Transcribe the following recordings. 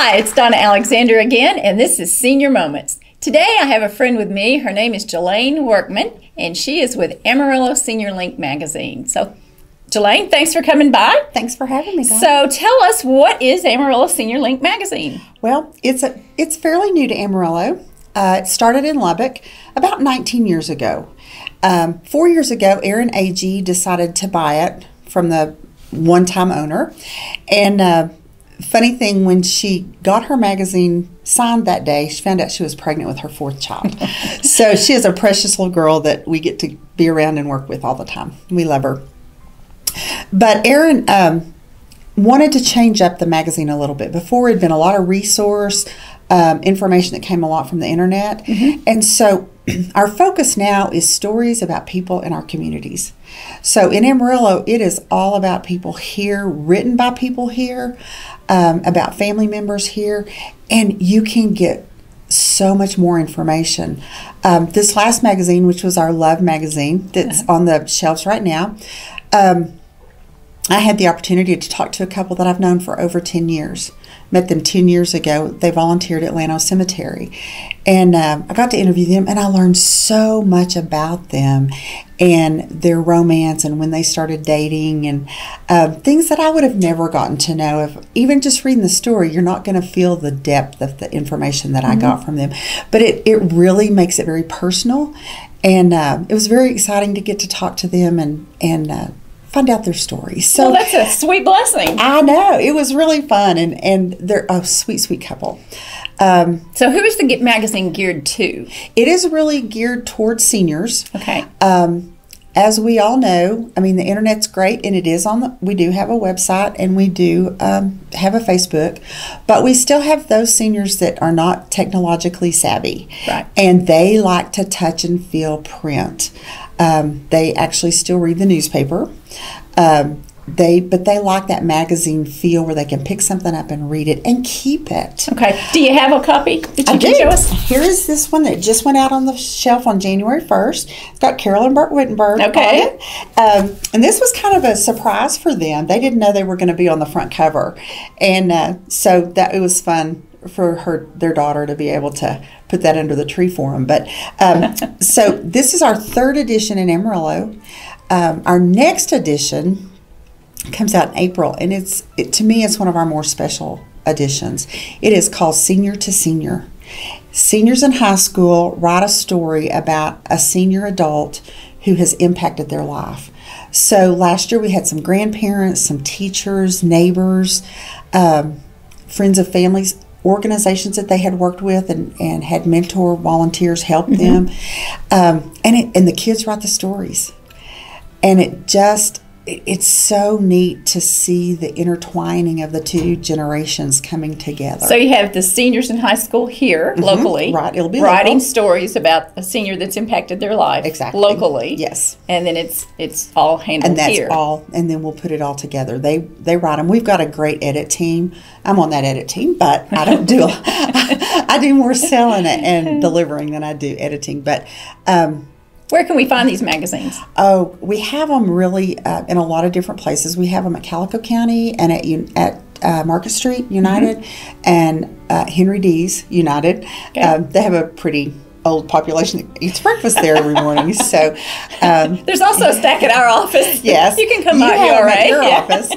Hi, it's Donna Alexander again, and this is Senior Moments. Today I have a friend with me. Her name is Jelaine Workman, and she is with Amarillo Senior Link magazine. So, Jelaine, thanks for coming by. Thanks for having me, Donna. So, tell us, what is Amarillo Senior Link magazine? Well, it's fairly new to Amarillo. It started in Lubbock about 19 years ago. 4 years ago, Erin AG decided to buy it from the one-time owner. And funny thing, when she got her magazine signed that day, she found out she was pregnant with her fourth child. So she is a precious little girl that we get to be around and work with all the time. We love her. But Erin wanted to change up the magazine a little bit. Before, it had been a lot of resource information that came a lot from the internet. Mm-hmm. And so our focus now is stories about people in our communities. So in Amarillo, it is all about people here, written by people here, about family members here, and you can get so much more information. This last magazine, which was our Love magazine, that's on the shelves right now, I had the opportunity to talk to a couple that I've known for over 10 years. Met them 10 years ago. They volunteered at Llano Cemetery. And I got to interview them, and I learned so much about them and their romance and when they started dating and things that I would have never gotten to know. If even just reading the story, you're not going to feel the depth of the information that I got from them. But it really makes it very personal. And it was very exciting to get to talk to them and find out their stories. So well, that's a sweet blessing. I know. It was really fun, and they're a sweet, sweet couple. So who is the magazine geared to? It is really geared towards seniors. Okay. As we all know, I mean, the internet's great, and it is we do have a website, and we do have a Facebook, but we still have those seniors that are not technologically savvy. Right. And they like to touch and feel print. They actually still read the newspaper. But they like that magazine feel where they can pick something up and read it and keep it. Okay. Do you have a copy that you can show us? Here is this one that just went out on the shelf on January 1st. It's got Carolyn Burt Wittenberg on it. And this was kind of a surprise for them. They didn't know they were going to be on the front cover. And so that it was fun for their daughter to be able to put that under the tree for them. But so this is our third edition in Amarillo. Our next edition comes out in April, and to me it's one of our more special editions. It is called Senior to Senior. Seniors in high school write a story about a senior adult who has impacted their life. So last year we had some grandparents, some teachers, neighbors, friends of families, organizations that they had worked with and had mentor volunteers help them. And the kids write the stories. And it's so neat to see the intertwining of the two generations coming together. So you have the seniors in high school here, locally. Right, it'll be writing local. Stories about a senior that's impacted their life. Exactly. Locally. Yes. And then it's all handled and that's here. and then we'll put it all together. They write them. We've got a great edit team. I'm on that edit team, but I don't do I do more selling it and delivering than I do editing. But where can we find these magazines? Oh, we have them really in a lot of different places. We have them at Calico County and at Market Street United and Henry D's United. Okay. They have a pretty old population that eats breakfast there every morning. So there's also a stack at our office. Yes, you can come by at your office.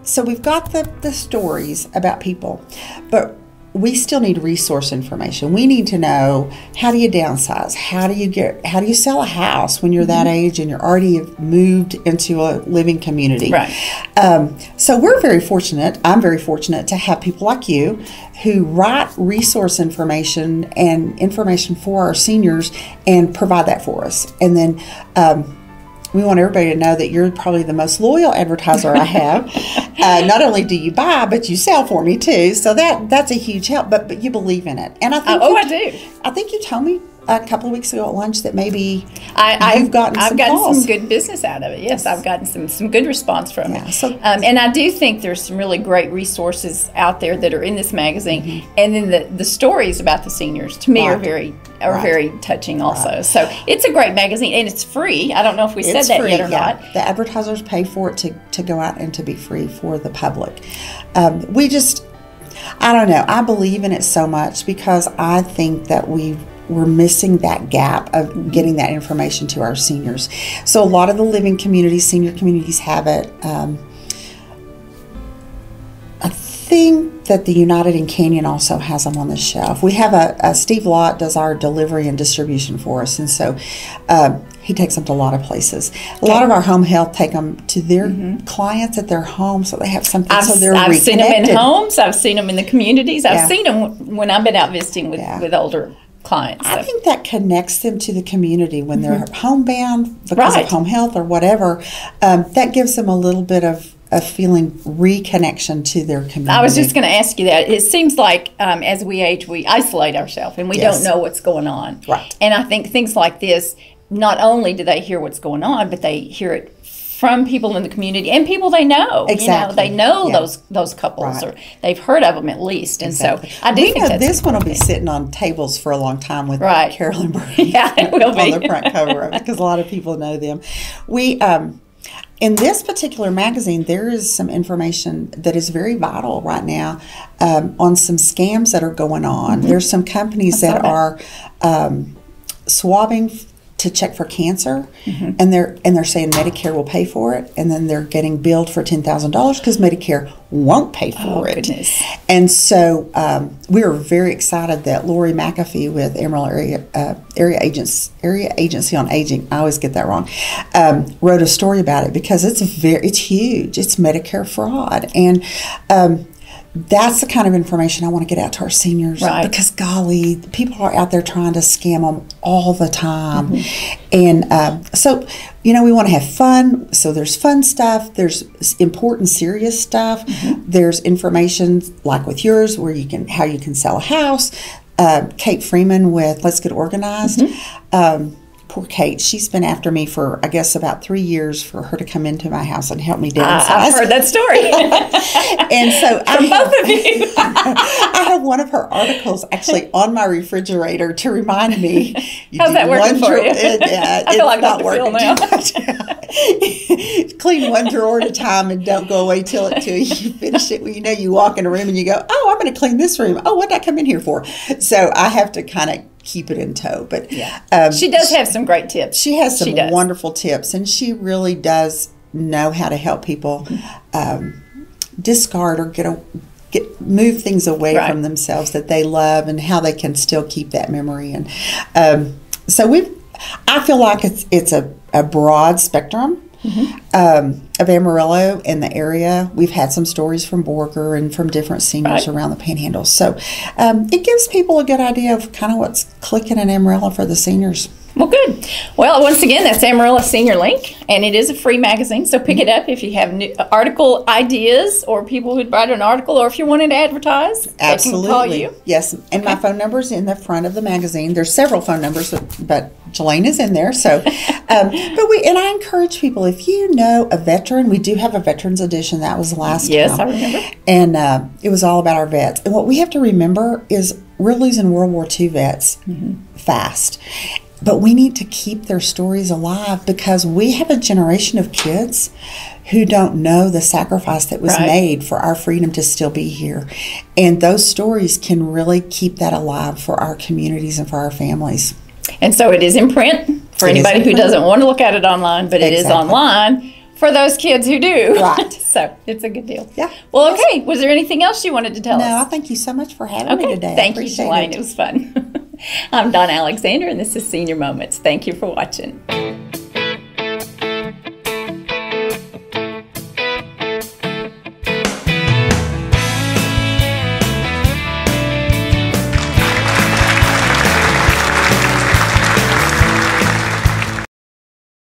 So we've got the stories about people, but we still need resource information. We need to know, how do you downsize? How do you sell a house when you're that age and you're already moved into a living community? Right. So we're very fortunate. I'm very fortunate to have people like you who write resource information and information for our seniors and provide that for us. And then we want everybody to know that you're probably the most loyal advertiser I have. Not only do you buy, but you sell for me too. So that's a huge help. But you believe in it, and I think I do. I think you told me a couple of weeks ago at lunch that maybe I've gotten some calls. good business out of it. Yes, I've gotten some good response from it. So, and I do think there's some really great resources out there that are in this magazine. And then the stories about the seniors, to me, are very touching also. So it's a great magazine, and it's free. I don't know if we said that yet or not. The advertisers pay for it to go out and to be free for the public. I don't know. I believe in it so much because I think that we're missing that gap of getting that information to our seniors. So a lot of the living communities, senior communities have it. I think that the United in Canyon also has them on the shelf. We have a Steve Lott does our delivery and distribution for us, and so he takes them to a lot of places. A lot of our home health take them to their clients at their home, so they have something. I've seen them in homes. I've seen them in the communities. I've seen them when I've been out visiting with older clients. I think that connects them to the community when they're homebound because of home health or whatever. That gives them a little bit of feeling reconnection to their community. I was just going to ask you that. It seems like as we age, we isolate ourselves and we don't know what's going on. Right. And I think things like this, not only do they hear what's going on, but they hear it from people in the community and people they know. Exactly. They know those couples, or they've heard of them at least. And so I do think that's this one will be sitting on tables for a long time with Carolyn Burke it will be. on the front cover of it because a lot of people know them. We in this particular magazine, there is some information that is very vital right now on some scams that are going on. There's some companies that are swabbing to check for cancer, and they're saying Medicare will pay for it, and then they're getting billed for $10,000 because Medicare won't pay for it. Goodness. And so we were very excited that Lori McAfee with Emerald Area Agency on Aging, I always get that wrong, wrote a story about it because it's huge. It's Medicare fraud, and that's the kind of information I want to get out to our seniors because, golly, people are out there trying to scam them all the time. And so, we want to have fun. So there's fun stuff. There's important, serious stuff. There's information like with yours where how you can sell a house. Kate Freeman with Let's Get Organized. Poor Kate, she's been after me for, I guess, about 3 years for her to come into my house and help me downsize. I've heard that story. And so From both of you. I have one of her articles actually on my refrigerator to remind me. How's that working for you? I feel like not working now. too much. Clean one drawer at a time and don't go away till you finish it. Well, you walk in a room and you go, oh, I'm going to clean this room. Oh, what did I come in here for? So I have to kind of keep it in tow. But she does have some great tips. She has some wonderful tips, and she really does know how to help people discard or move things away from themselves that they love, and how they can still keep that memory. And so I feel like it's a broad spectrum of Amarillo in the area. We've had some stories from Borger and from different seniors around the Panhandle. So it gives people a good idea of kind of what's clicking in Amarillo for the seniors. Well, good. Well, once again, that's Amarillo Senior Link, and it is a free magazine, so pick it up if you have new article ideas or people who'd write an article, or if you wanted to advertise. Absolutely. They can call you. Yes, and my phone number is in the front of the magazine. There's several phone numbers, but Jelaine is in there. So, and I encourage people, if you know a veteran, we do have a veterans edition. That was last time. Yes, I remember. And it was all about our vets. And what we have to remember is we're losing World War II vets fast. But we need to keep their stories alive because we have a generation of kids who don't know the sacrifice that was made for our freedom to still be here. And those stories can really keep that alive for our communities and for our families. And so it is in print for anybody who doesn't want to look at it online, but it is online for those kids who do. Right. So it's a good deal. Yeah. Well, okay. Was there anything else you wanted to tell us? No, I thank you so much for having me today. Thank you, Jelaine. It was fun. I'm Donna Alexander, and this is Senior Moments. Thank you for watching.